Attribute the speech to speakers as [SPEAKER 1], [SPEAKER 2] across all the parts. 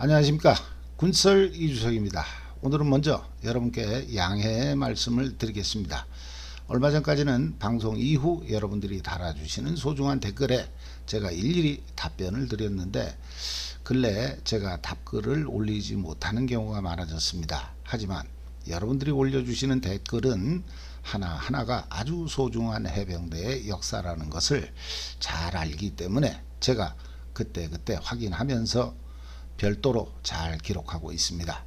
[SPEAKER 1] 안녕하십니까, 군설 이주석입니다. 오늘은 먼저 여러분께 양해의 말씀을 드리겠습니다. 얼마 전까지는 방송 이후 여러분들이 달아주시는 소중한 댓글에 제가 일일이 답변을 드렸는데, 근래 제가 답글을 올리지 못하는 경우가 많아졌습니다. 하지만 여러분들이 올려주시는 댓글은 하나하나가 아주 소중한 해병대의 역사라는 것을 잘 알기 때문에 제가 그때그때 확인하면서 별도로 잘 기록하고 있습니다.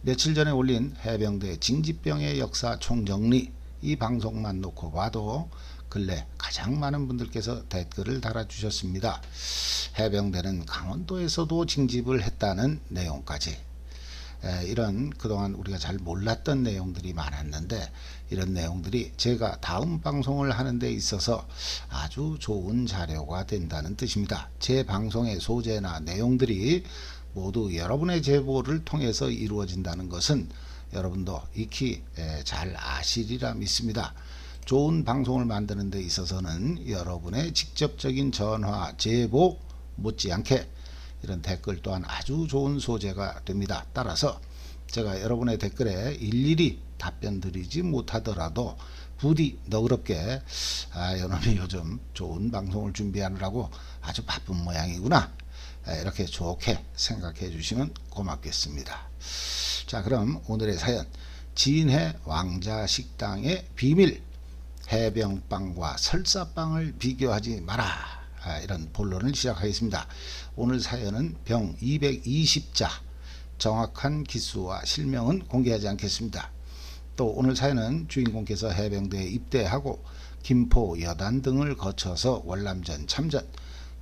[SPEAKER 1] 며칠 전에 올린 해병대 징집병의 역사 총정리, 이 방송만 놓고 봐도 근래 가장 많은 분들께서 댓글을 달아주셨습니다. 해병대는 강원도에서도 징집을 했다는 내용까지, 이런 그동안 우리가 잘 몰랐던 내용들이 많았는데, 이런 내용들이 제가 다음 방송을 하는 데 있어서 아주 좋은 자료가 된다는 뜻입니다. 제 방송의 소재나 내용들이 모두 여러분의 제보를 통해서 이루어진다는 것은 여러분도 익히 잘 아시리라 믿습니다. 좋은 방송을 만드는 데 있어서는 여러분의 직접적인 전화, 제보 못지않게 이런 댓글 또한 아주 좋은 소재가 됩니다. 따라서 제가 여러분의 댓글에 일일이 답변 드리지 못하더라도 부디 너그럽게 이놈이 요즘 좋은 방송을 준비하느라고 아주 바쁜 모양이구나, 이렇게 좋게 생각해 주시면 고맙겠습니다. 자, 그럼 오늘의 사연, 진해 왕자식당의 비밀, 해병빵과 설사빵을 비교하지 마라, 이런 본론을 시작하겠습니다. 오늘 사연은 병 220자, 정확한 기수와 실명은 공개하지 않겠습니다. 또 오늘 사연은 주인공께서 해병대에 입대하고 김포, 여단 등을 거쳐서 월남전 참전,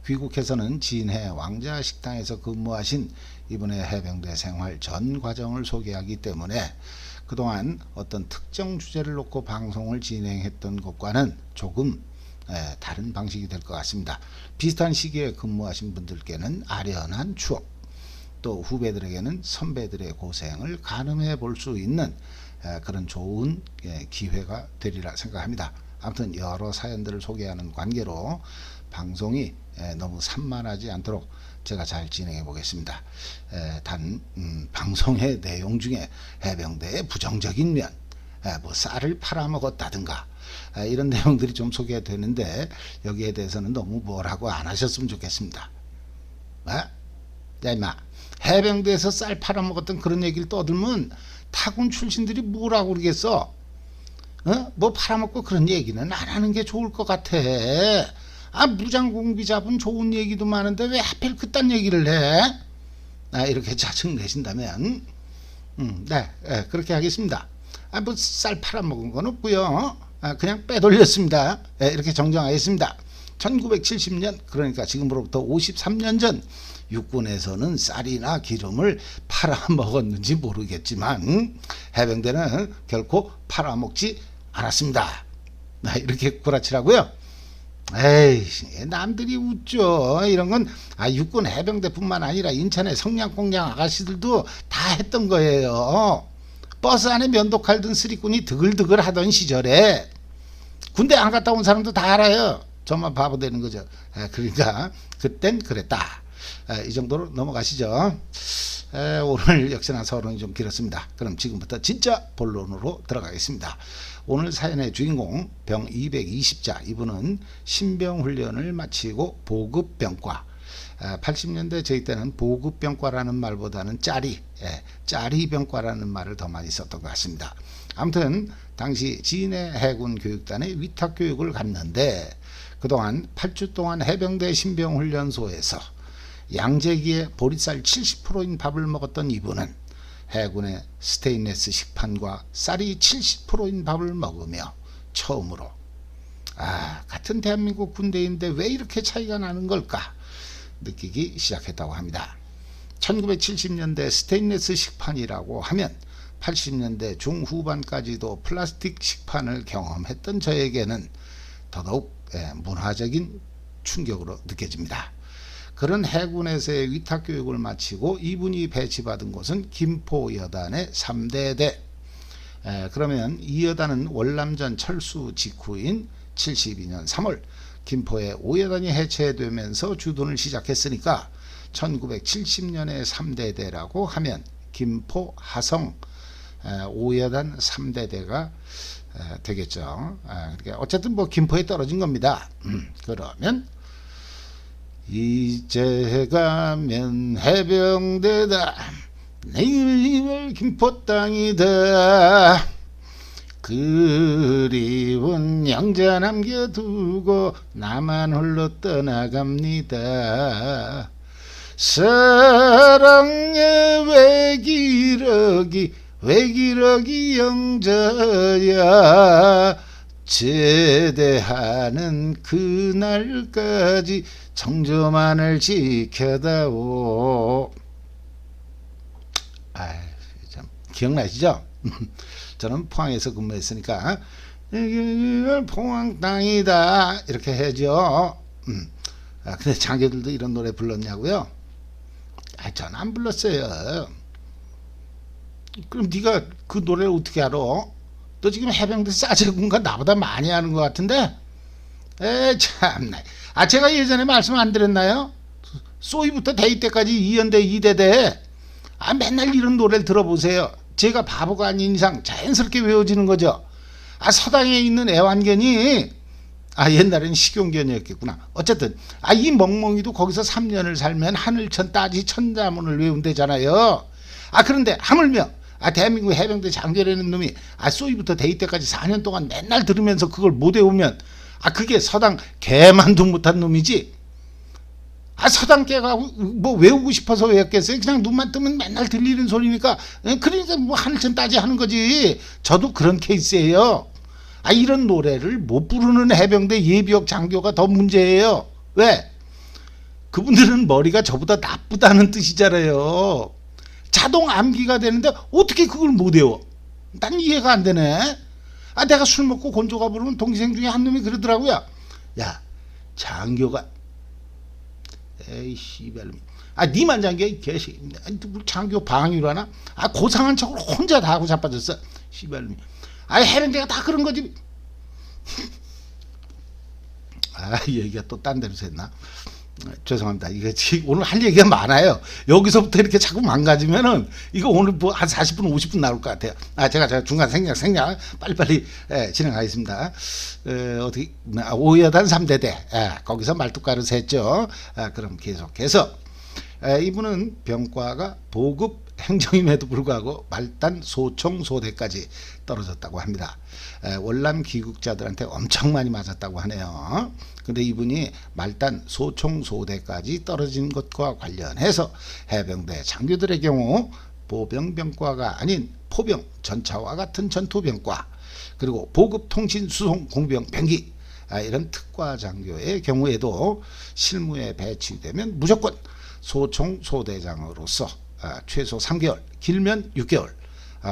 [SPEAKER 1] 귀국해서는 진해 왕자식당에서 근무하신 이분의 해병대 생활 전 과정을 소개하기 때문에 그동안 어떤 특정 주제를 놓고 방송을 진행했던 것과는 조금 다른 방식이 될 것 같습니다. 비슷한 시기에 근무하신 분들께는 아련한 추억, 또 후배들에게는 선배들의 고생을 가늠해 볼 수 있는 그런 좋은 기회가 되리라 생각합니다. 아무튼 여러 사연들을 소개하는 관계로 방송이 너무 산만하지 않도록 제가 잘 진행해 보겠습니다. 단 방송의 내용 중에 해병대의 부정적인 면, 뭐 쌀을 팔아먹었다든가 이런 내용들이 좀 소개되는데, 여기에 대해서는 너무 뭐라고 안 하셨으면 좋겠습니다. 야 임마, 해병대에서 쌀 팔아먹었던 그런 얘기를 떠들면 타군 출신들이 뭐라고 그러겠어? 뭐 팔아먹고 그런 얘기는 안 하는 게 좋을 것 같아. 무장공비 잡은 좋은 얘기도 많은데 왜 하필 그딴 얘기를 해? 이렇게 짜증 내신다면 네, 그렇게 하겠습니다. 뭐 쌀 팔아먹은 건 없고요. 그냥 빼돌렸습니다. 이렇게 정정하겠습니다. 1970년, 그러니까 지금으로부터 53년 전 육군에서는 쌀이나 기름을 팔아먹었는지 모르겠지만 해병대는 결코 팔아먹지 않았습니다. 이렇게 구라치라고요? 에이, 남들이 웃죠. 이런 건 육군 해병대뿐만 아니라 인천의 성냥공장 아가씨들도 다 했던 거예요. 버스 안에 면도칼 든 쓰리꾼이 드글드글 하던 시절에 군대 안 갔다 온 사람도 다 알아요. 저만 바보 되는 거죠. 그러니까 그땐 그랬다. 이 정도로 넘어가시죠. 오늘 역시나 서론이 좀 길었습니다. 그럼 지금부터 진짜 본론으로 들어가겠습니다. 오늘 사연의 주인공 병 220자, 이분은 신병훈련을 마치고 보급병과, 80년대 저희 때는 보급병과라는 말보다는 짜리병과라는 말을 더 많이 썼던 것 같습니다. 아무튼 당시 진해 해군 교육단에 위탁교육을 갔는데, 그동안 8주 동안 해병대 신병훈련소에서 양재기에 보리쌀 70%인 밥을 먹었던 이분은 해군의 스테인레스 식판과 쌀이 70%인 밥을 먹으며 처음으로 같은 대한민국 군대인데 왜 이렇게 차이가 나는 걸까 느끼기 시작했다고 합니다. 1970년대 스테인레스 식판이라고 하면 80년대 중후반까지도 플라스틱 식판을 경험했던 저에게는 더더욱 문화적인 충격으로 느껴집니다. 그런 해군에서의 위탁교육을 마치고 이분이 배치받은 곳은 김포 여단의 3대대. 그러면 이 여단은 월남전 철수 직후인 72년 3월 김포의 5여단이 해체되면서 주둔을 시작했으니까 1970년에 3대대라고 하면 김포, 하성, 오여단 3대대가 되겠죠. 그러니까 어쨌든 뭐 김포에 떨어진 겁니다. 그러면 이제 가면 해병대다, 내 힘을 김포 땅이다, 그리운 영자 남겨두고 나만 홀로 떠나갑니다. 사랑의 외기러기 영자야, 제대하는 그날까지 정조만을 지켜다오. 참 기억나시죠? 저는 포항에서 근무했으니까 포항 땅이다 이렇게 해야죠. 근데 장교들도 이런 노래 불렀냐고요? 저는 안 불렀어요. 그럼 네가 그 노래를 어떻게 알아? 너 지금 해병대 싸제군가 나보다 많이 하는 것 같은데? 참나. 제가 예전에 말씀 안 드렸나요? 소위부터 대위 때까지 2연대 2대대. 맨날 이런 노래를 들어보세요. 제가 바보가 아닌 이상 자연스럽게 외워지는 거죠. 서당에 있는 애완견이 옛날에는 식용견이었겠구나. 어쨌든 이 멍멍이도 거기서 3년을 살면 하늘천 따지 천자문을 외운대잖아요. 그런데 하물며 대한민국 해병대 장교라는 놈이 소위부터 대위 때까지 4년 동안 맨날 들으면서 그걸 못 외우면 그게 서당 개만도 못한 놈이지. 서당 깨가 뭐 외우고 싶어서 외웠겠어요? 그냥 눈만 뜨면 맨날 들리는 소리니까. 그러니까 뭐 하늘천 따지 하는 거지. 저도 그런 케이스예요. 이런 노래를 못 부르는 해병대 예비역 장교가 더 문제예요. 왜? 그분들은 머리가 저보다 나쁘다는 뜻이잖아요. 자동 암기가 되는데 어떻게 그걸 못 외워? 난 이해가 안 되네. 내가 술 먹고 곤조가 부르면 동생 중에 한 놈이 그러더라고요. 야, 장교가 에이 씨발놈, 니만 장교 이 개새끼, 장교 방위로 하나? 고상한 척을 혼자 다 하고 자빠졌어 씨발놈이. 해병대가 다 그런 거지. 얘기가 또 딴 데로 샜나? 죄송합니다. 이거 오늘 할 얘기가 많아요. 여기서부터 이렇게 자꾸 망가지면은 이거 오늘 뭐 한 40분 50분 나올 것 같아요. 제가 중간 생략 빨리빨리 진행하겠습니다. 어떻게 오여단 3대대 거기서 말뚝가루 샜죠. 그럼 계속해서 이분은 병과가 보급 행정임에도 불구하고 말단 소총 소대까지 떨어졌다고 합니다. 월남 귀국자들한테 엄청 많이 맞았다고 하네요. 근데 이분이 말단 소총 소대까지 떨어진 것과 관련해서 해병대 장교들의 경우 보병병과가 아닌 포병 전차와 같은 전투병과, 그리고 보급 통신 수송 공병 병기 이런 특과 장교의 경우에도 실무에 배치되면 무조건 소총 소대장으로서 최소 3개월, 길면 6개월,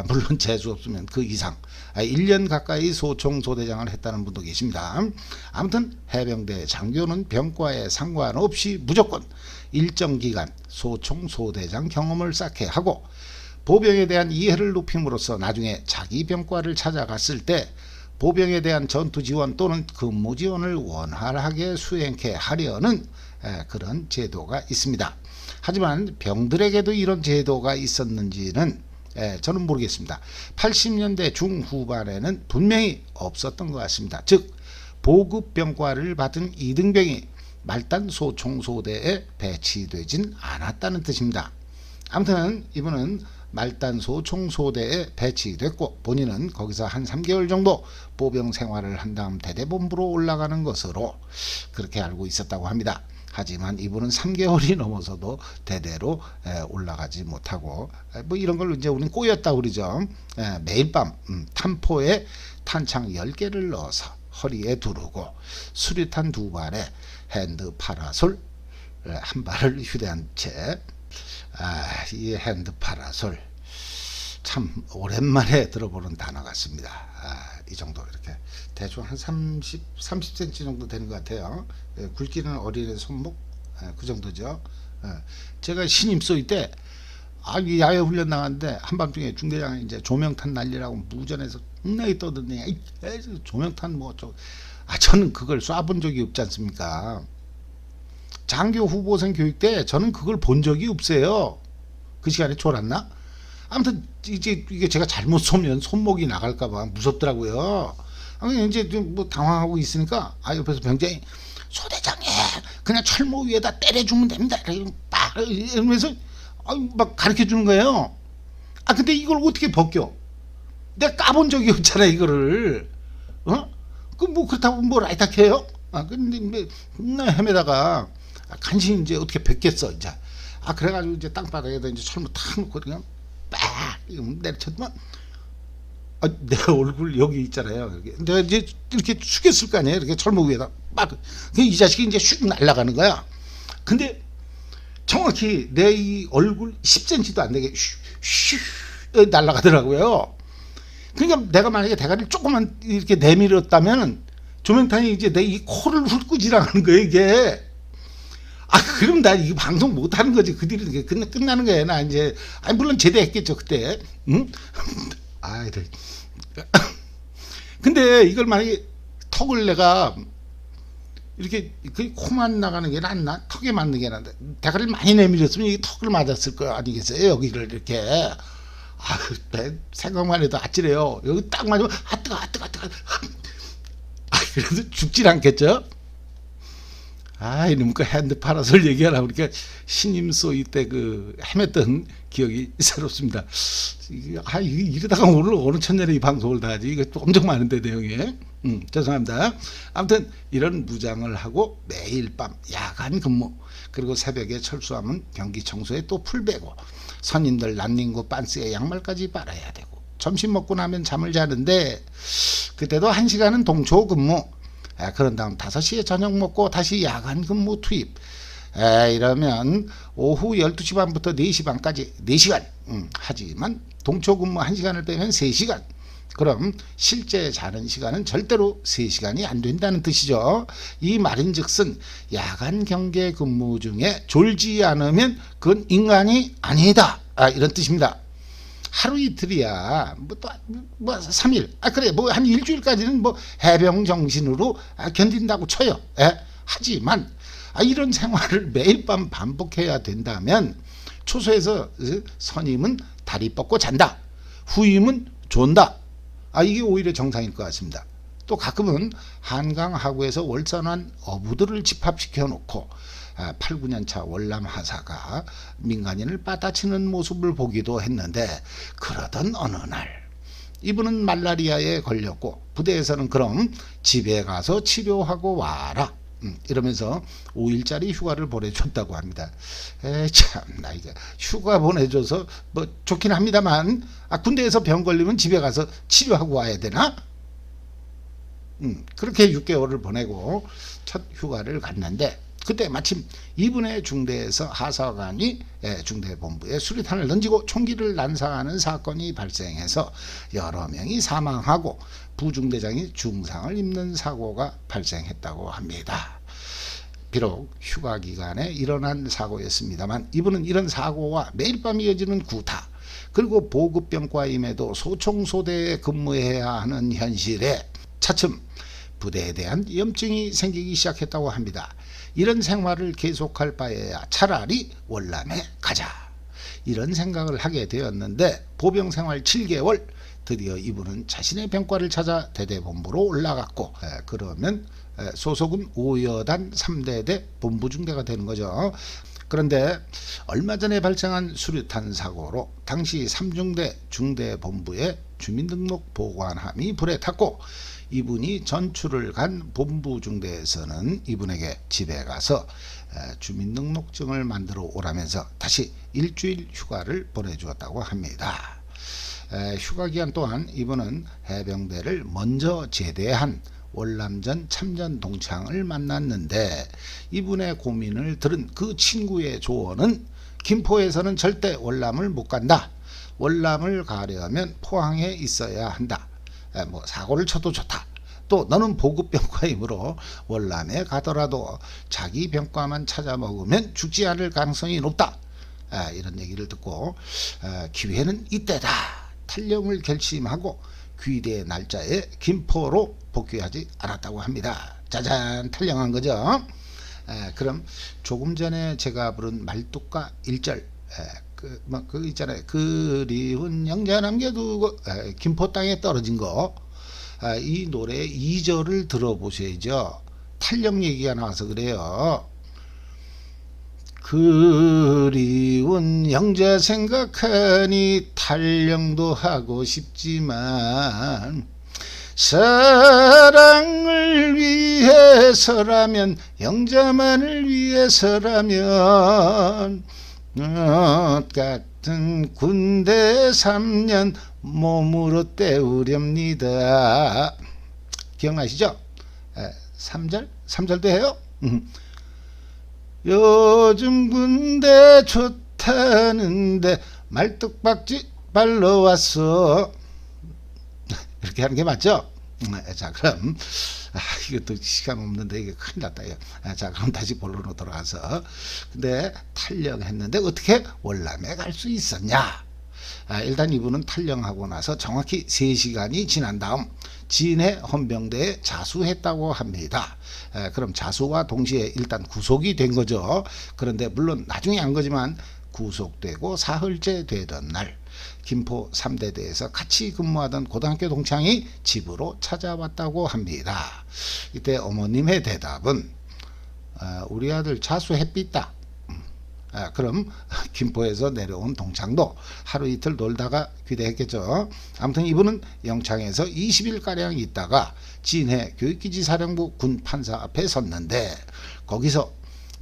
[SPEAKER 1] 물론 재수 없으면 그 이상 1년 가까이 소총 소대장을 했다는 분도 계십니다. 아무튼 해병대 장교는 병과에 상관없이 무조건 일정 기간 소총 소대장 경험을 쌓게 하고, 보병에 대한 이해를 높임으로써 나중에 자기 병과를 찾아갔을 때 보병에 대한 전투 지원 또는 근무 지원을 원활하게 수행케 하려는 그런 제도가 있습니다. 하지만 병들에게도 이런 제도가 있었는지는 저는 모르겠습니다. 80년대 중후반에는 분명히 없었던 것 같습니다. 즉 보급병과를 받은 이등병이 말단 소총소대에 배치되진 않았다는 뜻입니다. 아무튼 이분은 말단 소총소대에 배치됐고 본인은 거기서 한 3개월 정도 보병 생활을 한 다음 대대본부로 올라가는 것으로 그렇게 알고 있었다고 합니다. 하지만 이분은 3개월이 넘어서도 대대로 올라가지 못하고 뭐 이런 걸 이제 우리는 꼬였다고 그러죠. 매일 밤 탄포에 탄창 10개를 넣어서 허리에 두르고 수류탄 2발에 핸드 파라솔 한 발을 휴대한 채, 이 핸드 파라솔 참 오랜만에 들어보는 단어 같습니다. 이 정도 이렇게 대충 한 30cm 정도 되는 것 같아요. 굵기는 어린애 손목 그 정도죠. 제가 신임 쏘이 때 야외 훈련 나갔는데 한밤중에 중대장이 이제 조명탄 날리라고 무전에서 겁나게 떠드네. 조명탄 뭐 어쩌고. 저는 그걸 쏴본 적이 없지 않습니까? 장교 후보생 교육 때 저는 그걸 본 적이 없어요. 그 시간에 졸았나? 아무튼 이제 이게 제가 잘못 쏘면 손목이 나갈까봐 무섭더라고요. 아니 이제 좀 뭐 당황하고 있으니까 옆에서 병장이 소대장님 그냥 철모 위에다 때려주면 됩니다. 이러면서 막 가르쳐 주는 거예요. 근데 이걸 어떻게 벗겨? 내가 까본 적이 없잖아 이거를. 그 뭐 그렇다고 뭐 라이터 켜요? 근데 뭐 헤매다가 간신히 이제 어떻게 벗겠어 이제. 그래가지고 이제 땅바닥에다 이제 철모 탁 놓고 그냥 빡 내리쳤더만 내 얼굴 여기 있잖아요. 내가 이제 이렇게 숙였을 거 아니에요. 이렇게 철모 위에다 막. 이 자식이 이제 슉 날아가는 거야. 근데 정확히 내 이 얼굴 10cm도 안 되게 슉 날아가더라고요. 그러니까 내가 만약에 대가리를 조금만 이렇게 내밀었다면 조명탄이 이제 내 이 코를 훑고 지나가는 거예요 이게. 그럼 나 이거 방송 못 하는 거지. 그 뒤로 끝나는 거야. 나 이제 물론 제대했겠죠 그때. 응? 근데 이걸 만약에 턱을 내가 이렇게 그 코만 나가는 게 낫나? 턱에 맞는 게 낫나? 대가리를 많이 내밀었으면 이 턱을 맞았을 거 아니겠어요? 여기를 이렇게. 생각만 해도 아찔해요. 여기 딱 맞으면 뜨거. 그래도 죽질 않겠죠? 이놈 그 핸드 파라솔 얘기하라 그러니까 신임 소위 때 그 헤맸던 기억이 새롭습니다. 이러다가 오늘 어느 천년에 이 방송을 다 하지. 이거 엄청 많은데 내용이. 죄송합니다. 아무튼 이런 무장을 하고 매일 밤 야간 근무 그리고 새벽에 철수하면 경기 청소에 또 풀 베고 선임들 란닝구 빤스에 양말까지 빨아야 되고 점심 먹고 나면 잠을 자는데 그때도 1시간은 동초 근무. 그런 다음 5시에 저녁 먹고 다시 야간 근무 투입. 이러면 오후 12시 반부터 4시 반까지 4시간. 하지만 동초 근무 1시간을 빼면 3시간. 그럼 실제 자는 시간은 절대로 3시간이 안 된다는 뜻이죠. 이 말인즉슨 야간 경계 근무 중에 졸지 않으면 그건 인간이 아니다. 이런 뜻입니다. 하루 이틀이야 뭐 3일 그래 뭐 한 일주일까지는 뭐 해병 정신으로 견딘다고 쳐요. 하지만 이런 생활을 매일 밤 반복해야 된다면 초소에서 선임은 다리 뻗고 잔다, 후임은 존다. 이게 오히려 정상일 것 같습니다. 또 가끔은 한강 하구에서 월선한 어부들을 집합시켜 놓고 8, 9년차 월남 하사가 민간인을 빠따치는 모습을 보기도 했는데 그러던 어느 날 이분은 말라리아에 걸렸고 부대에서는 그럼 집에 가서 치료하고 와라 이러면서 5일짜리 휴가를 보내줬다고 합니다. 참나 이게 휴가 보내줘서 뭐 좋긴 합니다만 군대에서 병 걸리면 집에 가서 치료하고 와야 되나? 그렇게 6개월을 보내고 첫 휴가를 갔는데 그때 마침 이분의 중대에서 하사관이 중대본부에 수류탄을 던지고 총기를 난사하는 사건이 발생해서 여러 명이 사망하고 부중대장이 중상을 입는 사고가 발생했다고 합니다. 비록 휴가 기간에 일어난 사고였습니다만 이분은 이런 사고와 매일 밤 이어지는 구타 그리고 보급병과임에도 소총소대에 근무해야 하는 현실에 차츰 부대에 대한 염증이 생기기 시작했다고 합니다. 이런 생활을 계속할 바에야 차라리 월남에 가자 이런 생각을 하게 되었는데 보병생활 7개월 드디어 이분은 자신의 병과를 찾아 대대본부로 올라갔고 그러면 소속은 5여단 3대대 본부중대가 되는 거죠. 그런데 얼마 전에 발생한 수류탄 사고로 당시 3중대 중대본부의 주민등록 보관함이 불에 탔고 이분이 전출을 간 본부중대에서는 이분에게 집에 가서 주민등록증을 만들어 오라면서 다시 일주일 휴가를 보내주었다고 합니다. 휴가 기간 동안 이분은 해병대를 먼저 제대한 월남전 참전 동창을 만났는데 이분의 고민을 들은 그 친구의 조언은 김포에서는 절대 월남을 못 간다. 월남을 가려면 포항에 있어야 한다. 뭐 사고를 쳐도 좋다. 또 너는 보급병과이므로 월남에 가더라도 자기 병과만 찾아 먹으면 죽지 않을 가능성이 높다. 이런 얘기를 듣고 기회는 이때다. 탈영을 결심하고 귀대 날짜에 김포로 복귀하지 않았다고 합니다. 짜잔 탈영한 거죠. 그럼 조금 전에 제가 부른 말뚝과 1절, 그 있잖아요. 그리운 영자 남겨두고 김포 땅에 떨어진 거, 이 노래 2절을 들어보셔야죠. 탄력 얘기가 나와서 그래요. 그리운 형제 생각하니 탈령도 하고 싶지만 사랑을 위해서라면, 형제만을 위해서라면 같은 군대 3년 몸으로 때우렵니다. 기억나시죠? 3절? 3절도 해요? 요즘 군대 좋다는데 말뚝박지 발로 왔어. 이렇게 하는 게 맞죠? 자, 그럼 이것도 시간 없는데 이게 큰일 났다. 자, 그럼 다시 본론으로 돌아가서, 근데 탈령했는데 어떻게 월남에 갈 수 있었냐? 일단 이분은 탈령하고 나서 정확히 3시간이 지난 다음 진해 헌병대에 자수했다고 합니다. 그럼 자수와 동시에 일단 구속이 된 거죠. 그런데 물론 나중에 한 거지만 구속되고 사흘째 되던 날 김포 3대대에서 같이 근무하던 고등학교 동창이 집으로 찾아왔다고 합니다. 이때 어머님의 대답은 우리 아들 자수했삐다. 그럼 김포에서 내려온 동창도 하루 이틀 놀다가 귀대했겠죠. 아무튼 이분은 영창에서 20일가량 있다가 진해 교육기지 사령부 군 판사 앞에 섰는데, 거기서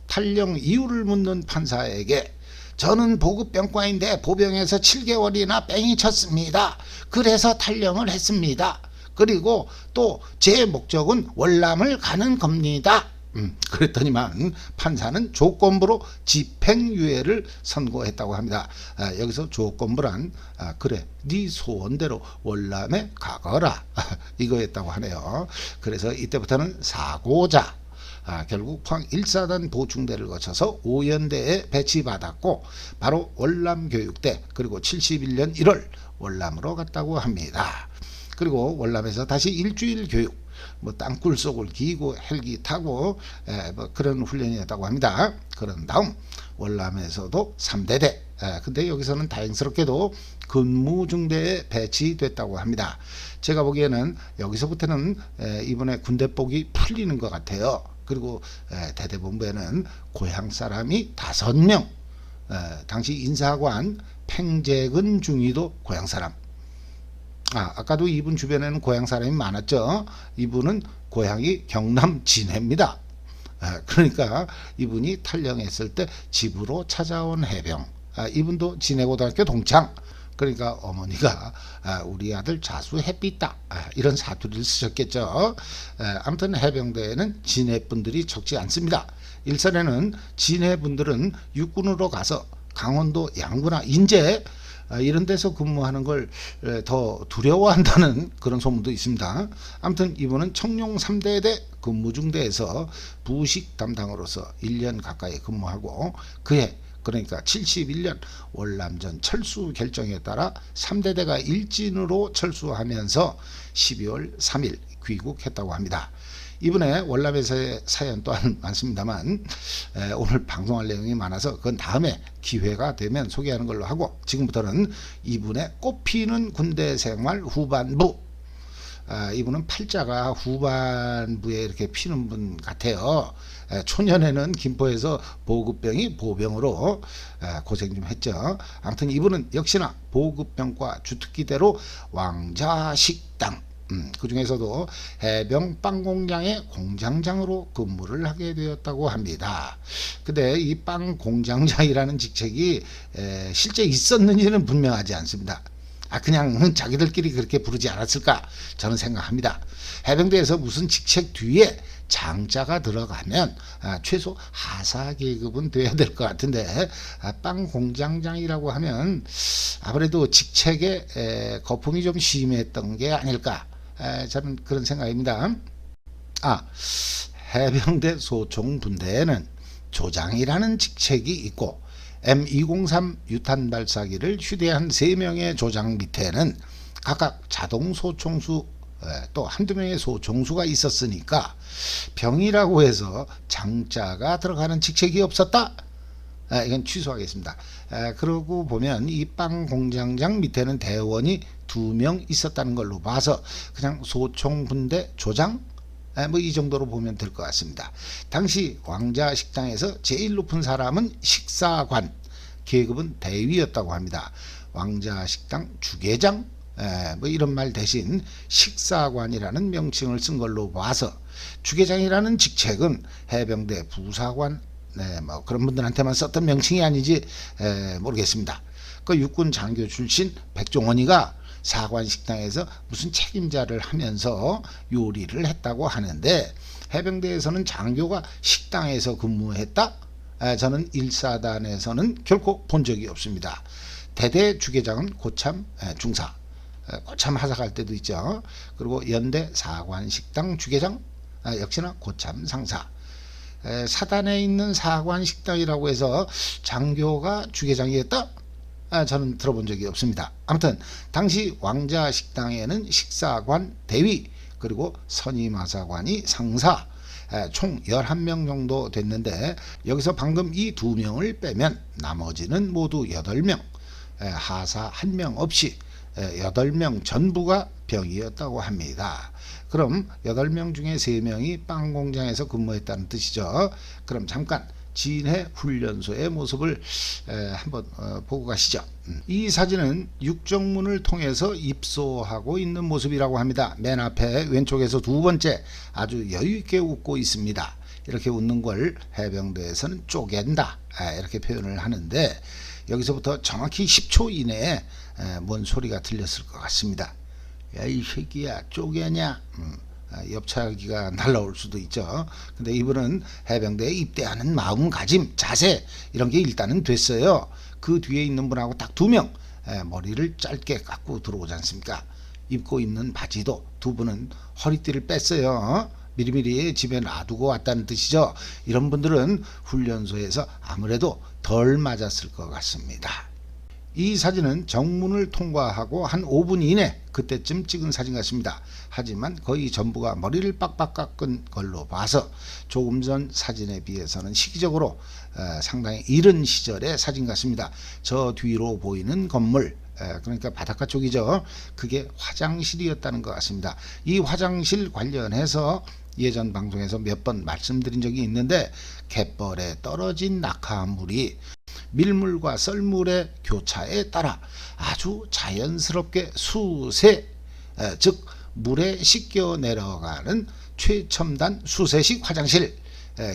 [SPEAKER 1] 탈령 이유를 묻는 판사에게 저는 보급병과인데 보병에서 7개월이나 뺑이 쳤습니다. 그래서 탈령을 했습니다. 그리고 또 제 목적은 월남을 가는 겁니다. 그랬더니만 판사는 조건부로 집행유예를 선고했다고 합니다. 여기서 조건부란 그래 네 소원대로 월남에 가거라 이거였다고 하네요. 그래서 이때부터는 사고자, 결국 포항 1사단 보충대를 거쳐서 5연대에 배치받았고 바로 월남교육대, 그리고 71년 1월 월남으로 갔다고 합니다. 그리고 월남에서 다시 일주일 교육, 땅굴 속을 기고 헬기 타고 그런 훈련이었다고 합니다. 그런 다음 월남에서도 3대대, 근데 여기서는 다행스럽게도 근무중대에 배치됐다고 합니다. 제가 보기에는 여기서부터는 이번에 군대복이 풀리는 것 같아요. 그리고 대대본부에는 고향 사람이 5명, 당시 인사관 팽재근 중위도 고향 사람. 아까도 이분 주변에는 고향 사람이 많았죠. 이분은 고향이 경남 진해입니다. 그러니까 이분이 탈령했을 때 집으로 찾아온 해병, 이분도 진해고등학교 동창. 그러니까 어머니가 우리 아들 자수했삐다 이런 사투리를 쓰셨겠죠. 아무튼 해병대에는 진해분들이 적지 않습니다. 일선에는 진해분들은 육군으로 가서 강원도 양구나 인제 이런 데서 근무하는 걸 더 두려워한다는 그런 소문도 있습니다. 아무튼 이분은 청룡 3대대 근무중대에서 부식 담당으로서 1년 가까이 근무하고 그해, 그러니까 71년 월남전 철수 결정에 따라 3대대가 일진으로 철수하면서 12월 3일 귀국했다고 합니다. 이분의 월남에서의 사연 또한 많습니다만 오늘 방송할 내용이 많아서 그건 다음에 기회가 되면 소개하는 걸로 하고, 지금부터는 이분의 꽃피는 군대 생활 후반부, 이분은 팔자가 후반부에 이렇게 피는 분 같아요. 초년에는 김포에서 보급병이 보병으로 고생 좀 했죠. 아무튼 이분은 역시나 보급병과 주특기대로 왕자식당, 그 중에서도 해병 빵 공장의 공장장으로 근무를 하게 되었다고 합니다. 근데 이 빵 공장장이라는 직책이 실제 있었는지는 분명하지 않습니다. 그냥 자기들끼리 그렇게 부르지 않았을까 저는 생각합니다. 해병대에서 무슨 직책 뒤에 장자가 들어가면 최소 하사 계급은 돼야 될 것 같은데, 빵 공장장이라고 하면 아무래도 직책에 거품이 좀 심했던 게 아닐까, 저는 그런 생각입니다. 해병대 소총분대에는 조장이라는 직책이 있고 M203 유탄 발사기를 휴대한 3명의 조장 밑에는 각각 자동 소총수 또 한두 명의 소총수가 있었으니까 병이라고 해서 장자가 들어가는 직책이 없었다. 이건 취소하겠습니다. 그러고 보면 이 빵 공장장 밑에는 대원이 2명 있었다는 걸로 봐서 그냥 소총분대 조장 뭐 이 정도로 보면 될 것 같습니다. 당시 왕자 식당에서 제일 높은 사람은 식사관, 계급은 대위였다고 합니다. 왕자 식당 주계장 뭐 이런 말 대신 식사관이라는 명칭을 쓴 걸로 봐서 주계장이라는 직책은 해병대 부사관 뭐 그런 분들한테만 썼던 명칭이 아니지 모르겠습니다. 그 육군 장교 출신 백종원이가 사관 식당에서 무슨 책임자를 하면서 요리를 했다고 하는데 해병대에서는 장교가 식당에서 근무했다? 저는 1사단에서는 결코 본 적이 없습니다. 대대 주계장은 고참 중사, 고참 하사갈 때도 있죠. 그리고 연대 사관 식당 주계장 역시나 고참 상사. 사단에 있는 사관 식당이라고 해서 장교가 주계장이었다? 저는 들어본 적이 없습니다. 아무튼 당시 왕자 식당에는 식사관 대위 그리고 선임하사관이 상사 총 11명 정도 됐는데 여기서 방금 이 2명을 빼면 나머지는 모두 8명 하사 1명 없이 8명 전부가 병이었다고 합니다. 그럼 8명 중에 3명이 빵 공장에서 근무했다는 뜻이죠. 그럼 잠깐 진해 훈련소의 모습을 한번 보고 가시죠. 이 사진은 육정문을 통해서 입소하고 있는 모습이라고 합니다. 맨 앞에 왼쪽에서 2번째 아주 여유있게 웃고 있습니다. 이렇게 웃는 걸 해병대에서는 쪼갠다 이렇게 표현을 하는데 여기서부터 정확히 10초 이내에 뭔 소리가 들렸을 것 같습니다. 야 이 새끼야 쪼개냐? 옆차기가 날라올 수도 있죠. 근데 이분은 해병대에 입대하는 마음가짐, 자세 이런 게 일단은 됐어요. 그 뒤에 있는 분하고 딱 2명 머리를 짧게 깎고 들어오지 않습니까? 입고 있는 바지도 2분은 허리띠를 뺐어요. 미리미리 집에 놔두고 왔다는 뜻이죠. 이런 분들은 훈련소에서 아무래도 덜 맞았을 것 같습니다. 이 사진은 정문을 통과하고 한 5분 이내 그때쯤 찍은 사진 같습니다. 하지만 거의 전부가 머리를 빡빡 깎은 걸로 봐서 조금 전 사진에 비해서는 시기적으로 상당히 이른 시절의 사진 같습니다. 저 뒤로 보이는 건물 그러니까 바닷가 쪽이죠. 그게 화장실이었다는 것 같습니다. 이 화장실 관련해서 예전 방송에서 몇 번 말씀드린 적이 있는데 갯벌에 떨어진 낙하물이 밀물과 썰물의 교차에 따라 아주 자연스럽게 수세 즉 물에 씻겨 내려가는 최첨단 수세식 화장실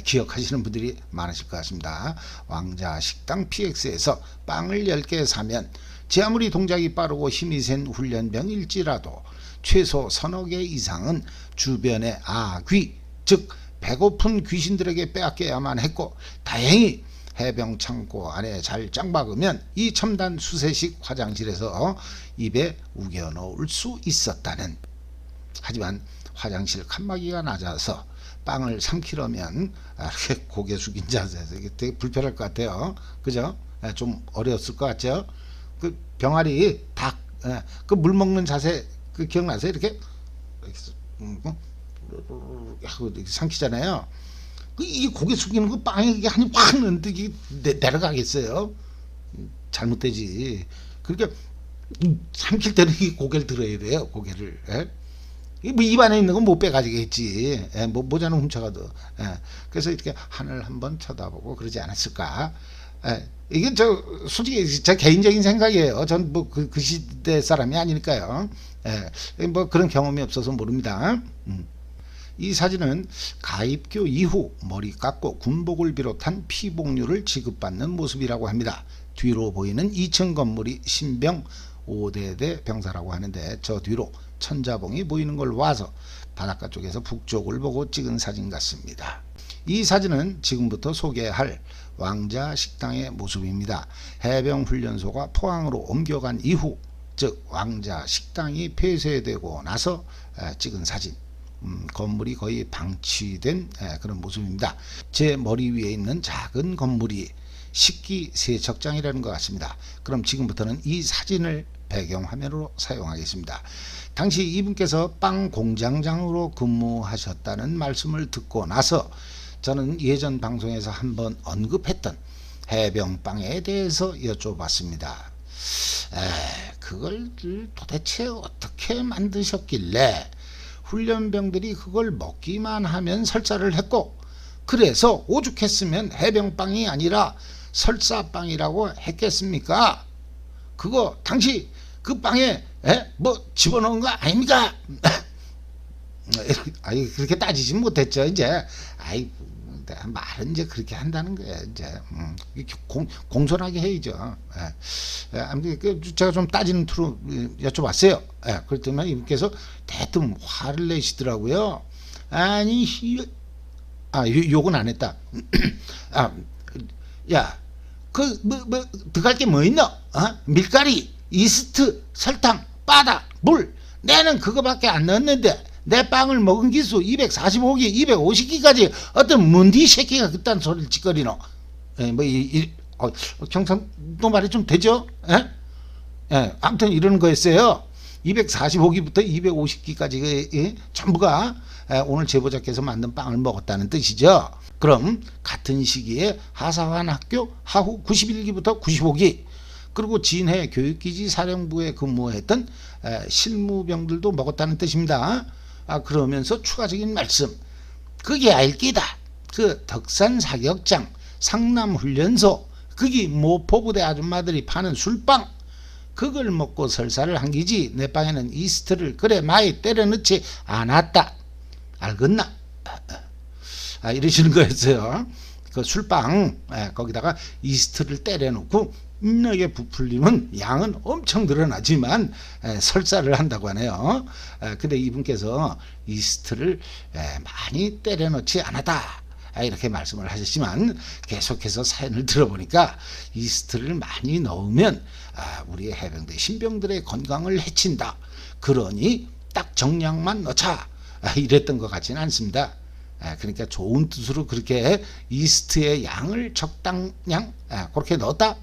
[SPEAKER 1] 기억하시는 분들이 많으실 것 같습니다. 왕자 식당 PX에서 빵을 10개 사면 제 아무리 동작이 빠르고 힘이 센 훈련병일지라도 최소 서너 개 이상은 주변의 아귀 즉 배고픈 귀신들에게 빼앗겨야만 했고 다행히 해병 창고 안에 잘 짱박으면 이 첨단 수세식 화장실에서 입에 우겨 넣을 수 있었다는. 하지만 화장실 칸막이가 낮아서 빵을 삼키려면 이렇게 고개 숙인 자세에서 이게 되게 불편할 것 같아요. 그죠? 좀 어려웠을 것 같죠? 그 병아리 닭, 그 물 먹는 자세 그 기억나세요? 이렇게 이렇게 삼키잖아요. 이 고개 숙이는 거 빵에 이게 한입 확 넣는데 이게 내려가겠어요? 잘못되지. 그러니까 삼킬 때는 이 고개를 들어야 돼요. 고개를. 뭐 입안에 있는 건 못 빼가지겠지. 뭐 모자는 훔쳐가도. 그래서 이렇게 하늘 한번 쳐다보고 그러지 않았을까. 이게 솔직히 제 개인적인 생각이에요. 전 뭐 그 시대 사람이 아니니까요. 뭐 그런 경험이 없어서 모릅니다. 이 사진은 가입교 이후 머리 깎고 군복을 비롯한 피복류를 지급받는 모습이라고 합니다. 뒤로 보이는 2층 건물이 신병 5대대 병사라고 하는데 저 뒤로 천자봉이 보이는 걸 와서 바닷가 쪽에서 북쪽을 보고 찍은 사진 같습니다. 이 사진은 지금부터 소개할 왕자 식당의 모습입니다. 해병훈련소가 포항으로 옮겨간 이후 즉 왕자 식당이 폐쇄되고 나서 찍은 사진. 건물이 거의 방치된 그런 모습입니다. 제 머리 위에 있는 작은 건물이 식기 세척장이라는 것 같습니다. 그럼 지금부터는 이 사진을 배경화면으로 사용하겠습니다. 당시 이분께서 빵 공장장으로 근무하셨다는 말씀을 듣고 나서 저는 예전 방송에서 한번 언급했던 해병빵에 대해서 여쭤봤습니다. 그걸 도대체 어떻게 만드셨길래 훈련병들이 그걸 먹기만 하면 설사를 했고, 그래서 오죽했으면 해병빵이 아니라 설사빵이라고 했겠습니까? 그거 당시 그 빵에 뭐 집어넣은 거 아닙니까? 아이, 그렇게 따지지 못했죠. 이제 말은 이제 그렇게 한다는 거예요. 이제 공손하게 해야죠. 아무튼 제가 좀 따지는 투로 여쭤봤어요. 그랬더니 이분께서 대뜸 화를 내시더라고요. 아니, 욕은 안 했다. 야, 들어갈 게 뭐 있노? 밀가리, 이스트, 설탕, 바다, 물. 내는 그거밖에 안 넣었는데 내 빵을 먹은 기수 245기, 250기까지 어떤 문디 새끼가 그딴 소리를 짓거리노? 경상도 말이 좀 되죠? 아무튼 이러는 거였어요. 245기부터 250기까지 전부가 오늘 제보자께서 만든 빵을 먹었다는 뜻이죠. 그럼 같은 시기에 하사관학교 하후 91기부터 95기, 그리고 진해 교육기지 사령부에 근무했던 실무병들도 먹었다는 뜻입니다. 그러면서 추가적인 말씀, 그게 알기다. 그 덕산 사격장, 상남훈련소, 거기 모포부대 아줌마들이 파는 술빵, 그걸 먹고 설사를 한 기지 내 빵에는 이스트를 그래 많이 때려 넣지 않았다. 알겠나? 이러시는 거였어요. 그 술빵 거기다가 이스트를 때려 넣고 입력에 부풀리면 양은 엄청 늘어나지만 설사를 한다고 하네요. 근데 이분께서 이스트를 많이 때려 넣지 않았다, 이렇게 말씀을 하셨지만 계속해서 사연을 들어보니까 이스트를 많이 넣으면 우리 해병대 신병들의 건강을 해친다. 그러니 딱 정량만 넣자. 이랬던 것 같지는 않습니다. 그러니까 좋은 뜻으로 그렇게 이스트의 양을 적당량 그렇게 넣었다,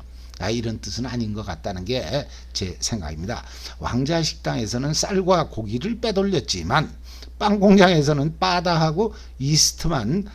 [SPEAKER 1] 이런 뜻은 아닌 것 같다는 게 제 생각입니다. 왕자식당에서는 쌀과 고기를 빼돌렸지만 빵 공장에서는 바다하고 이스트만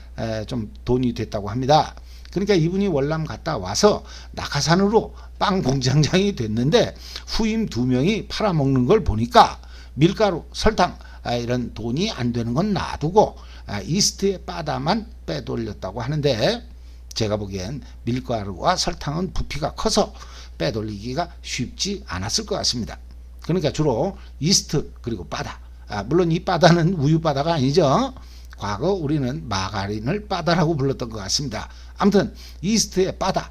[SPEAKER 1] 좀 돈이 됐다고 합니다. 그러니까 이분이 월남 갔다 와서 낙하산으로 빵 공장장이 됐는데 후임 2명이 팔아먹는 걸 보니까 밀가루, 설탕 이런 돈이 안 되는 건 놔두고 이스트의 바다만 빼돌렸다고 하는데, 제가 보기엔 밀가루와 설탕은 부피가 커서 빼돌리기가 쉽지 않았을 것 같습니다. 그러니까 주로 이스트 그리고 바다, 물론 이 바다는 우유 바다가 아니죠. 과거 우리는 마가린을 바다라고 불렀던 것 같습니다. 아무튼 이스트의 바다,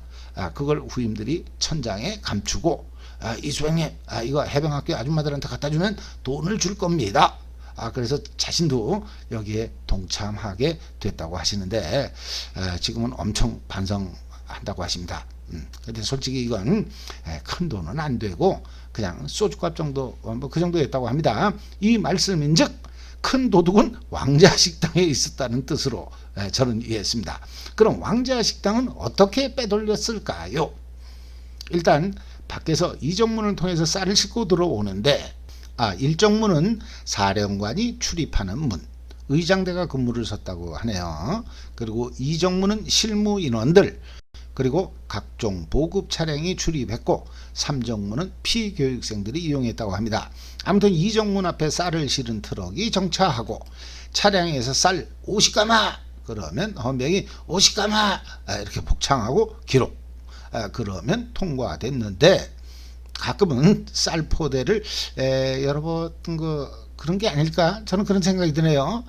[SPEAKER 1] 그걸 후임들이 천장에 감추고 이수행님, 이거 해병학교 아줌마들한테 갖다 주면 돈을 줄 겁니다. 그래서 자신도 여기에 동참하게 됐다고 하시는데 지금은 엄청 반성한다고 하십니다. 근데 솔직히 이건 큰 돈은 안 되고 그냥 소주값 정도, 뭐 그 정도였다고 합니다. 이 말씀인즉 큰 도둑은 왕자식당에 있었다는 뜻으로 저는 이해했습니다. 그럼 왕자식당은 어떻게 빼돌렸을까요? 일단 밖에서 이정문을 통해서 쌀을 싣고 들어오는데, 일정문은 사령관이 출입하는 문, 의장대가 근무를 섰다고 하네요. 그리고 이정문은 실무 인원들, 그리고 각종 보급 차량이 출입했고, 삼정문은 피교육생들이 이용했다고 합니다. 아무튼 이정문 앞에 쌀을 실은 트럭이 정차하고 차량에서 쌀 50가마 그러면 헌병이 50가마 이렇게 복창하고 기록, 그러면 통과됐는데, 가끔은 쌀 포대를 열어봤던 그런 게 아닐까, 저는 그런 생각이 드네요.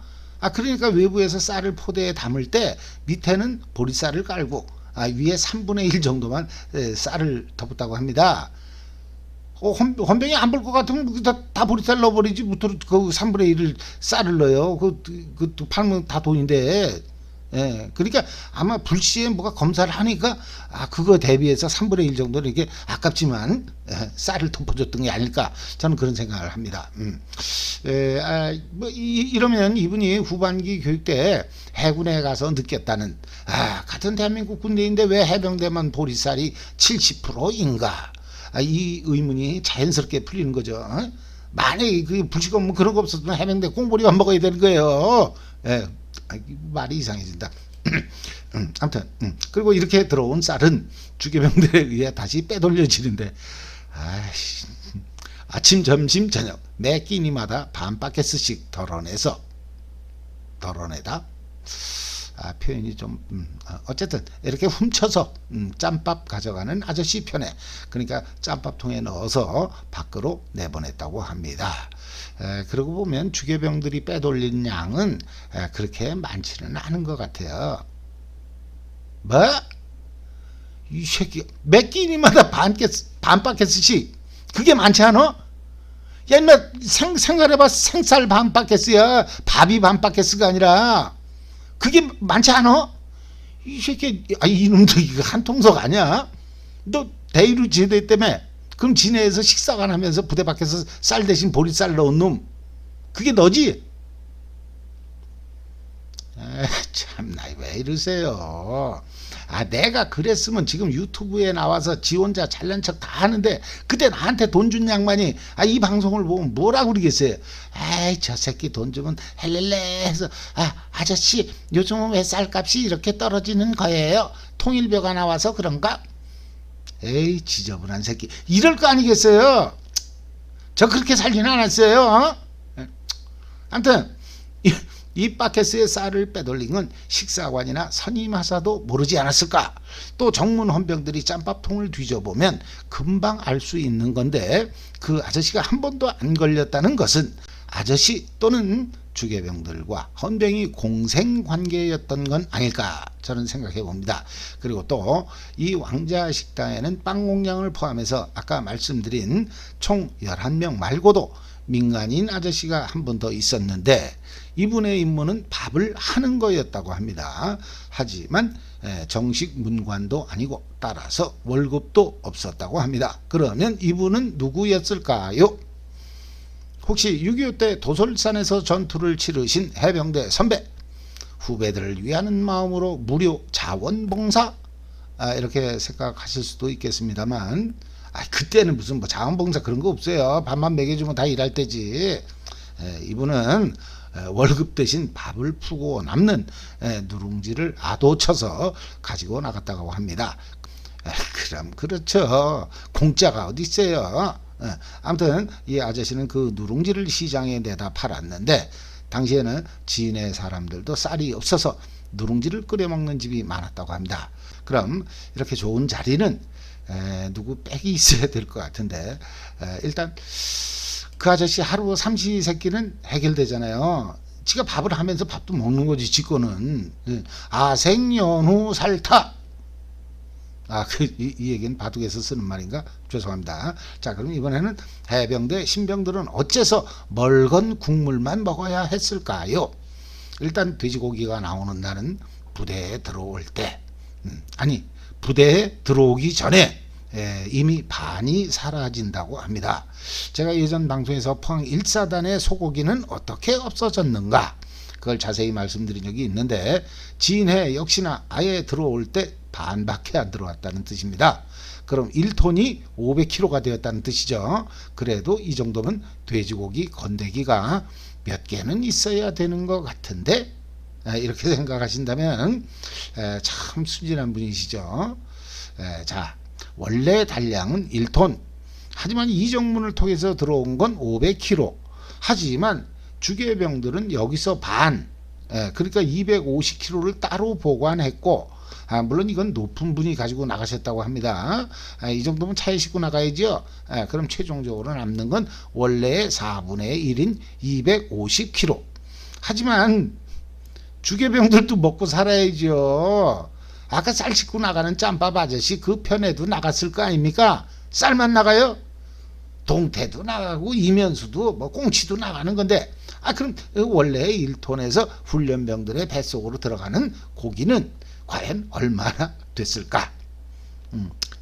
[SPEAKER 1] 그러니까 외부에서 쌀을 포대에 담을 때 밑에는 보리쌀을 깔고 위에 3분의 1 정도만 쌀을 덮었다고 합니다. 헌병이 안 볼 것 같으면 다 보리쌀 넣어버리지, 무토로 그 3분의 1을 쌀을 넣어요. 그 팔면 다 돈인데. 그러니까 아마 불시에 뭐가 검사를 하니까 그거 대비해서 3분의 1 정도는 이게 아깝지만 쌀을 덮어줬던 게 아닐까, 저는 그런 생각을 합니다. 이러면 이분이 후반기 교육 때 해군에 가서 느꼈다는, 같은 대한민국 군대인데 왜 해병대만 보리쌀이 70%인가, 이 의문이 자연스럽게 풀리는 거죠. 만약에 그 불식 없으면 그런 거 없었으면 해병대 꽁보리만 먹어야 되는 거예요. 예, 말이 이상해진다. 아무튼 그리고 이렇게 들어온 쌀은 주계병들에 의해 다시 빼돌려지는데 아이씨, 아침 점심 저녁 매 끼니마다 반 바켓씩 덜어내다 표현이 좀 어쨌든 이렇게 훔쳐서 짬밥 가져가는 아저씨 편에, 그러니까 짬밥통에 넣어서 밖으로 내보냈다고 합니다. 그러고 보면 주계병들이 빼돌린 양은 그렇게 많지는 않은 것 같아요. 뭐? 이 새끼 몇 끼니마다 반 바켓씩, 그게 많지 않아? 야 인마 생각해봐. 생쌀 반 바켓이야. 밥이 반 바켓가 아니라. 그게 많지 않아? 이 새끼, 이놈도 이거 한 통속 아니야? 너 대의로 제대 때문에 그럼 진해에서 식사가 안 하면서 부대 밖에서 쌀 대신 보리쌀 넣은 놈, 그게 너지? 참나 왜 이러세요? 내가 그랬으면 지금 유튜브에 나와서 지 혼자 잘난 척 다 하는데, 그때 나한테 돈 준 양반이 이 방송을 보면 뭐라고 그러겠어요? 저 새끼 돈 주면 헬렐레 해서 아저씨 요즘은 왜 쌀값이 이렇게 떨어지는 거예요? 통일벼가 나와서 그런가? 에이 지저분한 새끼, 이럴 거 아니겠어요? 저 그렇게 살지는 않았어요. 아무튼 이 바켓스의 쌀을 빼돌린 건 식사관이나 선임하사도 모르지 않았을까? 또 정문 헌병들이 짬밥통을 뒤져보면 금방 알 수 있는 건데, 그 아저씨가 한 번도 안 걸렸다는 것은 아저씨 또는 주계병들과 헌병이 공생관계였던 건 아닐까, 저는 생각해 봅니다. 그리고 또 이 왕자 식당에는 빵 공장을 포함해서 아까 말씀드린 총 11명 말고도 민간인 아저씨가 한 분 더 있었는데, 이분의 임무는 밥을 하는 거였다고 합니다. 하지만 정식 문관도 아니고 따라서 월급도 없었다고 합니다. 그러면 이분은 누구였을까요? 혹시 6.25 때 도솔산에서 전투를 치르신 해병대 선배, 후배들을 위하는 마음으로 무료 자원봉사? 이렇게 생각하실 수도 있겠습니다만, 그때는 무슨 뭐 자원봉사 그런 거 없어요. 밥만 먹여주면 다 일할 때지. 이분은 월급 대신 밥을 푸고 남는 누룽지를 아도쳐서 가지고 나갔다고 합니다. 그럼 그렇죠. 공짜가 어디 있어요. 아무튼 이 아저씨는 그 누룽지를 시장에 내다 팔았는데, 당시에는 진해 사람들도 쌀이 없어서 누룽지를 끓여 먹는 집이 많았다고 합니다. 그럼 이렇게 좋은 자리는 누구 빽이 있어야 될 것 같은데, 일단 그 아저씨 하루 삼시세끼는 해결되잖아요. 지가 밥을 하면서 밥도 먹는 거지, 지 거는. 생연후 살타. 이 얘기는 바둑에서 쓰는 말인가? 죄송합니다. 자, 그럼 이번에는 해병대 신병들은 어째서 멀건 국물만 먹어야 했을까요? 일단 돼지고기가 나오는 날은 부대에 들어올 때, 부대에 들어오기 전에 이미 반이 사라진다고 합니다. 제가 예전 방송에서 포항 1사단의 소고기는 어떻게 없어졌는가, 그걸 자세히 말씀드린 적이 있는데, 진해 역시나 아예 들어올 때 반밖에 안 들어왔다는 뜻입니다. 그럼 1톤이 500kg가 되었다는 뜻이죠. 그래도 이 정도면 돼지고기 건더기가 몇 개는 있어야 되는 것 같은데, 이렇게 생각하신다면 참 순진한 분이시죠. 자, 원래 단량은 1톤. 하지만 이정문을 통해서 들어온 건 500kg. 하지만 주계병들은 여기서 반, 그러니까 250kg를 따로 보관했고, 물론 이건 높은 분이 가지고 나가셨다고 합니다. 이 정도면 차에 싣고 나가야죠. 그럼 최종적으로 남는 건 원래의 4분의 1인 250kg. 하지만 주계병들도 먹고 살아야죠. 아까 쌀 싣고 나가는 짬밥 아저씨 그 편에도 나갔을 거 아닙니까? 쌀만 나가요? 동태도 나가고 이면수도 뭐 꽁치도 나가는 건데, 그럼 원래 1톤에서 훈련병들의 뱃속으로 들어가는 고기는 과연 얼마나 됐을까?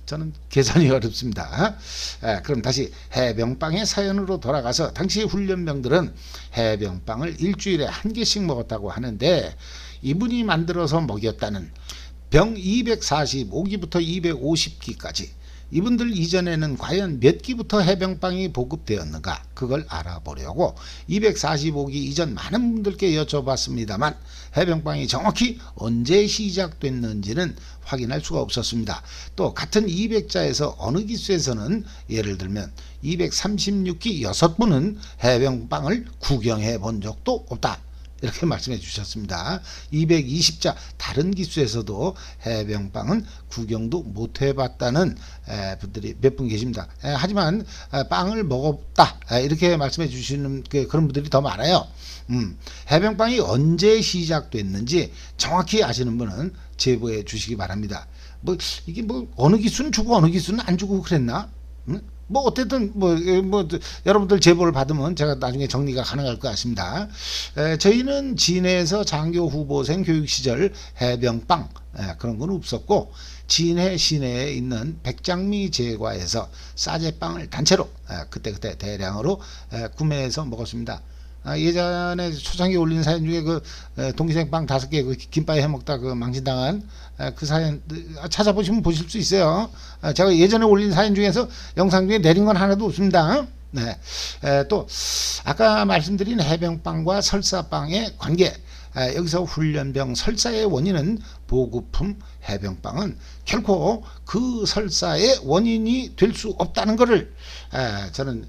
[SPEAKER 1] 저는 계산이 어렵습니다. 그럼 다시 해병빵의 사연으로 돌아가서, 당시 훈련병들은 해병빵을 일주일에 한 개씩 먹었다고 하는데, 이분이 만들어서 먹였다는 병 245기부터 250기까지 이분들 이전에는 과연 몇 기부터 해병빵이 보급되었는가 그걸 알아보려고 245기 이전 많은 분들께 여쭤봤습니다만 해병빵이 정확히 언제 시작됐는지는 확인할 수가 없었습니다. 또 같은 200자에서 어느 기수에서는 예를 들면 236기 6분은 해병빵을 구경해 본 적도 없다 이렇게 말씀해 주셨습니다. 220자 다른 기수에서도 해병빵은 구경도 못 해봤다는 분들이 몇 분 계십니다. 하지만 빵을 먹었다 이렇게 말씀해 주시는 그런 분들이 더 많아요. 해병빵이 언제 시작됐는지 정확히 아시는 분은 제보해 주시기 바랍니다. 뭐 이게 뭐 어느 기수는 주고 어느 기수는 안 주고 그랬나? 뭐 어쨌든 뭐 여러분들 제보를 받으면 제가 나중에 정리가 가능할 것 같습니다. 저희는 진해에서 장교 후보생 교육 시절 해병빵 그런 건 없었고 진해 시내에 있는 백장미 제과에서 싸제빵을 단체로 그때 대량으로 구매해서 먹었습니다. 예전에 초창기에 올린 사연 중에 그 동기생 빵 5개 그 김밥에 해먹다 그 망신당한 그 사연 찾아보시면 보실 수 있어요. 제가 예전에 올린 사연 중에서 영상 중에 내린 건 하나도 없습니다. 네. 또 아까 말씀드린 해병빵과 설사빵의 관계, 여기서 훈련병 설사의 원인은 보급품 해병빵은 결코 그 설사의 원인이 될 수 없다는 것을 저는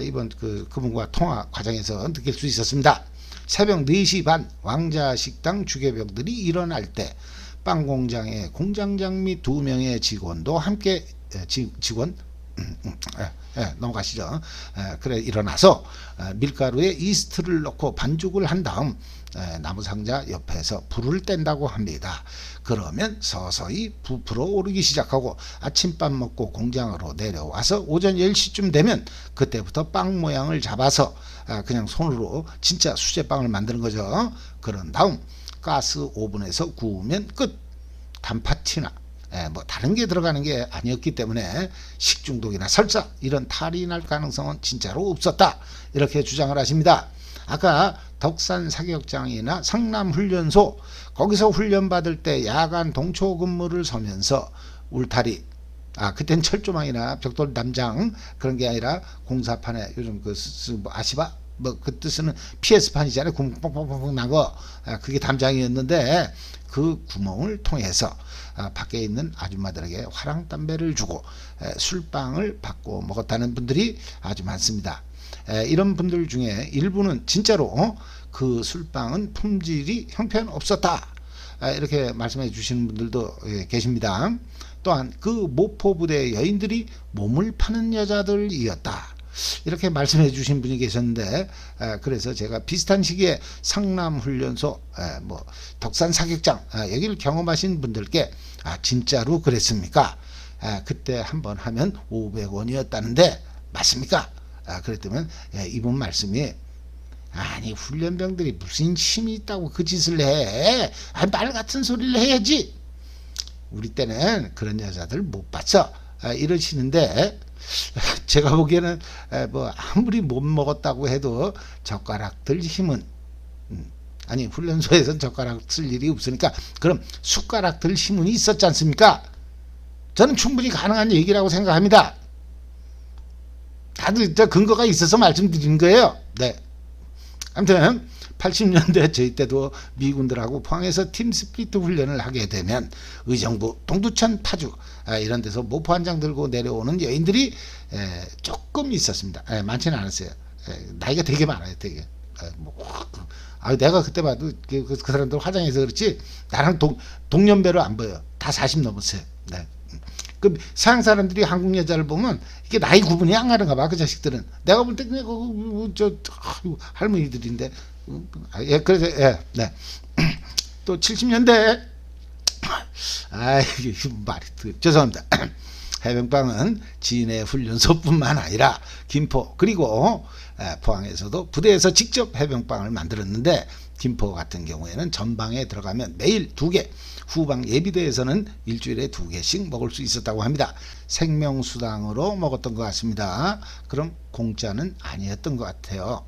[SPEAKER 1] 이번 그분과 통화 과정에서 느낄 수 있었습니다. 새벽 4시 반 왕자식당 주개병들이 일어날 때 빵 공장의 공장장 및 2명의 직원도 함께 직원 넘어가시죠. 그래 일어나서 밀가루에 이스트를 넣고 반죽을 한 다음 나무 상자 옆에서 불을 뗀다고 합니다. 그러면 서서히 부풀어 오르기 시작하고 아침밥 먹고 공장으로 내려와서 오전 10시쯤 되면 그때부터 빵 모양을 잡아서 그냥 손으로 진짜 수제빵을 만드는 거죠. 그런 다음 가스 오븐에서 구우면 끝. 단팥이나 뭐 다른 게 들어가는 게 아니었기 때문에 식중독이나 설사 이런 탈이 날 가능성은 진짜로 없었다 이렇게 주장을 하십니다. 아까 덕산 사격장이나 상남훈련소 거기서 훈련받을 때 야간 동초 근무를 서면서 울타리 그땐 철조망이나 벽돌 담장 그런 게 아니라 공사판에 요즘 뭐 아시바 뭐 그때 쓰는 PS판이잖아요. 구멍 뻥뻥뻥뻥 나고 그게 담장이었는데 그 구멍을 통해서 밖에 있는 아줌마들에게 화랑 담배를 주고 술빵을 받고 먹었다는 분들이 아주 많습니다. 이런 분들 중에 일부는 진짜로 그 술빵은 품질이 형편없었다 이렇게 말씀해 주시는 분들도 계십니다. 또한 그 모포부대 여인들이 몸을 파는 여자들이었다 이렇게 말씀해 주신 분이 계셨는데 그래서 제가 비슷한 시기에 상남훈련소 뭐 덕산 사격장 여기를 경험하신 분들께 진짜로 그랬습니까? 그때 한번 하면 500원이었다는데 맞습니까? 그랬더니 이분 말씀이 아니 훈련병들이 무슨 힘이 있다고 그 짓을 해? 말 같은 소리를 해야지. 우리 때는 그런 여자들 못 봤어 이러시는데 제가 보기에는 뭐 아무리 못 먹었다고 해도 젓가락 들 힘은 아니 훈련소에서는 젓가락 쓸 일이 없으니까 그럼 숟가락 들 힘은 있었지 않습니까? 저는 충분히 가능한 얘기라고 생각합니다. 다들 근거가 있어서 말씀드리는 거예요. 네. 아무튼 80년대 저희 때도 미군들하고 포항에서 팀 스피트 훈련을 하게 되면 의정부, 동두천, 파주 이런 데서 모포 한 장 들고 내려오는 여인들이 조금 있었습니다. 많지는 않았어요. 나이가 되게 많아요. 되게. 내가 그때 봐도 그 사람들 화장해서 그렇지 나랑 동년배로 안 보여. 다 40 넘었어요. 네. 그 서양 사람들이 한국 여자를 보면 이게 나이 구분이 안 가는가 봐. 그 자식들은. 내가 볼 때 그냥 할머니들인데. 그래서 네. 또 70년대 이게 말이 죄송합니다. 해병빵은 진해 훈련소뿐만 아니라 김포 그리고 포항에서도 부대에서 직접 해병빵을 만들었는데 김포 같은 경우에는 전방에 들어가면 매일 2개 후방 예비대에서는 일주일에 2개씩 먹을 수 있었다고 합니다. 생명수당으로 먹었던 것 같습니다. 그럼 공짜는 아니었던 것 같아요.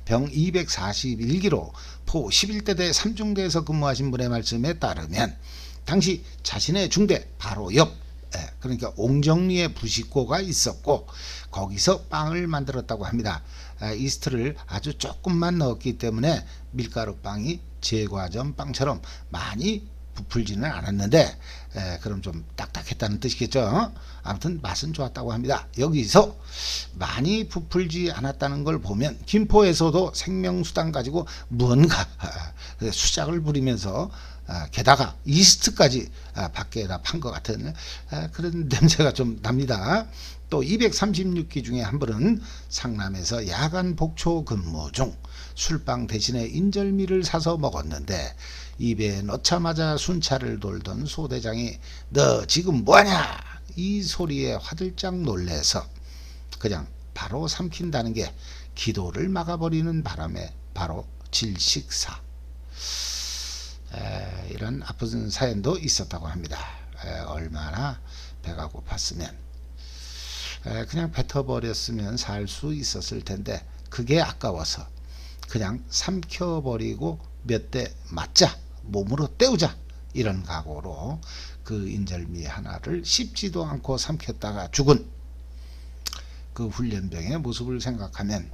[SPEAKER 1] 병 241기로 포 11대대 3중대에서 근무하신 분의 말씀에 따르면 당시 자신의 중대 바로 옆 그러니까 옹정리에 부식고가 있었고 거기서 빵을 만들었다고 합니다. 이스트를 아주 조금만 넣었기 때문에 밀가루 빵이 제과점 빵처럼 많이 부풀지는 않았는데 그럼 좀 딱딱했다는 뜻이겠죠. 아무튼 맛은 좋았다고 합니다. 여기서 많이 부풀지 않았다는 걸 보면 김포에서도 생명수당 가지고 무언가 수작을 부리면서 게다가 이스트까지 밖에다 판 것 같은 그런 냄새가 좀 납니다. 또 236기 중에 한 분은 상남에서 야간 복초 근무 중 술빵 대신에 인절미를 사서 먹었는데 입에 넣자마자 순찰을 돌던 소대장이 너 지금 뭐하냐 이 소리에 화들짝 놀래서 그냥 바로 삼킨다는 게 기도를 막아버리는 바람에 바로 질식사. 이런 아픈 사연도 있었다고 합니다. 얼마나 배가 고팠으면 그냥 뱉어버렸으면 살 수 있었을 텐데 그게 아까워서 그냥 삼켜버리고 몇 대 맞자 몸으로 때우자 이런 각오로 그 인절미 하나를 씹지도 않고 삼켰다가 죽은 그 훈련병의 모습을 생각하면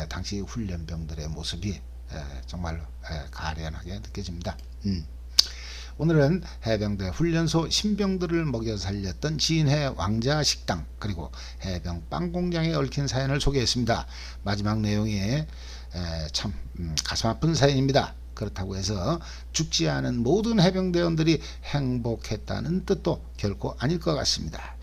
[SPEAKER 1] 당시 훈련병들의 모습이 정말로 가련하게 느껴집니다. 오늘은 해병대 훈련소 신병들을 먹여 살렸던 진해 왕자 식당 그리고 해병 빵 공장에 얽힌 사연을 소개했습니다. 마지막 내용이 참 가슴 아픈 사연입니다. 그렇다고 해서 죽지 않은 모든 해병대원들이 행복했다는 뜻도 결코 아닐 것 같습니다.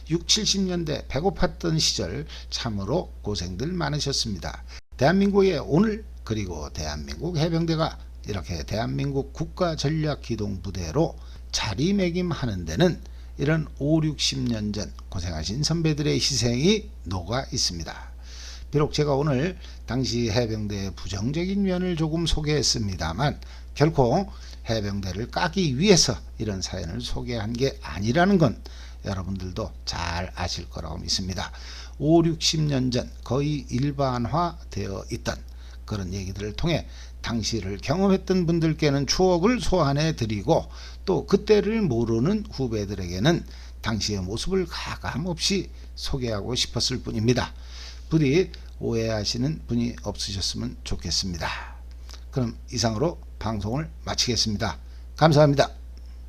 [SPEAKER 1] 6, 70년대 배고팠던 시절 참으로 고생들 많으셨습니다. 대한민국의 오늘 그리고 대한민국 해병대가 이렇게 대한민국 국가전략기동부대로 자리매김하는 데는 이런 5, 60년 전 고생하신 선배들의 희생이 녹아 있습니다. 비록 제가 오늘 당시 해병대의 부정적인 면을 조금 소개했습니다만 결코 해병대를 까기 위해서 이런 사연을 소개한 게 아니라는 건 여러분들도 잘 아실 거라고 믿습니다. 5, 60년 전 거의 일반화되어 있던 그런 얘기들을 통해 당시를 경험했던 분들께는 추억을 소환해 드리고 또 그때를 모르는 후배들에게는 당시의 모습을 가감없이 소개하고 싶었을 뿐입니다. 부디 오해하시는 분이 없으셨으면 좋겠습니다. 그럼 이상으로 방송을 마치겠습니다. 감사합니다.